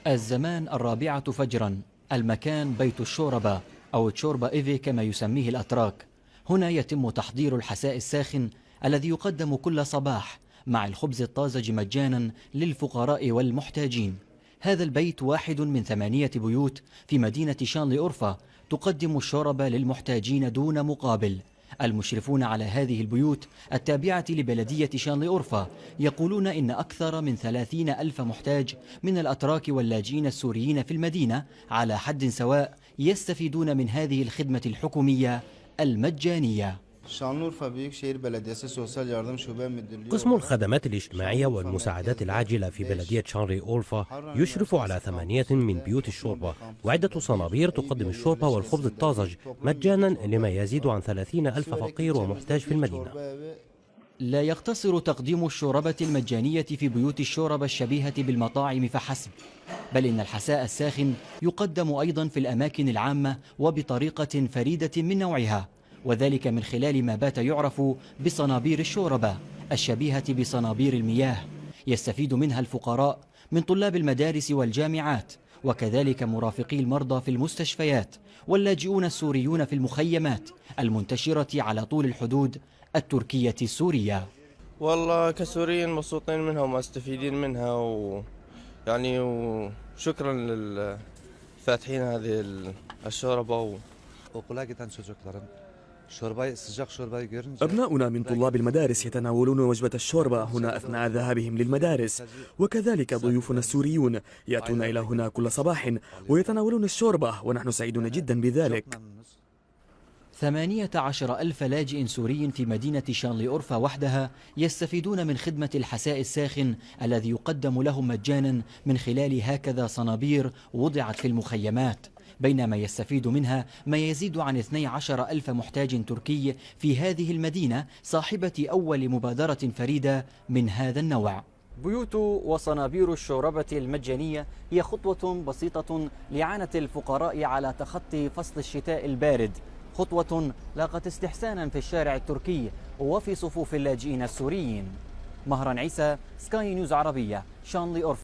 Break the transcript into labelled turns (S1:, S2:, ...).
S1: الزمان 4 فجرا، المكان بيت الشوربة أو تشوربا إيفي كما يسميه الأتراك. هنا يتم تحضير الحساء الساخن الذي يقدم كل صباح مع الخبز الطازج مجانا للفقراء والمحتاجين. هذا البيت واحد من 8 بيوت في مدينة شانلي أورفا تقدم الشوربة للمحتاجين دون مقابل. المشرفون على هذه البيوت التابعة لبلدية شانلي أورفا يقولون إن أكثر من 30 ألف محتاج من الأتراك واللاجئين السوريين في المدينة على حد سواء يستفيدون من هذه الخدمة الحكومية المجانية.
S2: قسم الخدمات الاجتماعية والمساعدات العاجلة في بلدية شانلي أورفا يشرف على 8 من بيوت الشوربة وعدة صنابير تقدم الشوربة والخبز الطازج مجانا لما يزيد عن 30 ألف فقير ومحتاج في المدينة.
S1: لا يقتصر تقديم الشوربة المجانية في بيوت الشوربة الشبيهة بالمطاعم فحسب، بل إن الحساء الساخن يقدم أيضا في الأماكن العامة وبطريقة فريدة من نوعها، وذلك من خلال ما بات يعرف بصنابير الشوربة الشبيهة بصنابير المياه. يستفيد منها الفقراء من طلاب المدارس والجامعات، وكذلك مرافقي المرضى في المستشفيات واللاجئون السوريون في المخيمات المنتشرة على طول الحدود التركية السورية.
S3: والله كسوريين مبسوطين منها ومستفيدين منها وشكرا للفاتحين هذه الشوربة
S4: أبناؤنا من طلاب المدارس يتناولون وجبة الشوربة هنا أثناء ذهابهم للمدارس، وكذلك ضيوفنا السوريون يأتون إلى هنا كل صباح ويتناولون الشوربة ونحن سعيدون جدا بذلك.
S1: 18 ألف لاجئ سوري في مدينة شانلي أورفا وحدها يستفيدون من خدمة الحساء الساخن الذي يقدم لهم مجانا من خلال هكذا صنابير وضعت في المخيمات، بينما يستفيد منها ما يزيد عن 12 ألف محتاج تركي في هذه المدينة صاحبة أول مبادرة فريدة من هذا النوع. بيوت وصنابير الشوربة المجانية هي خطوة بسيطة لإعانة الفقراء على تخطي فصل الشتاء البارد، خطوة لاقت استحسانا في الشارع التركي وفي صفوف اللاجئين السوريين. مهران عيسى، سكاي نيوز عربية، شانلي أورفا.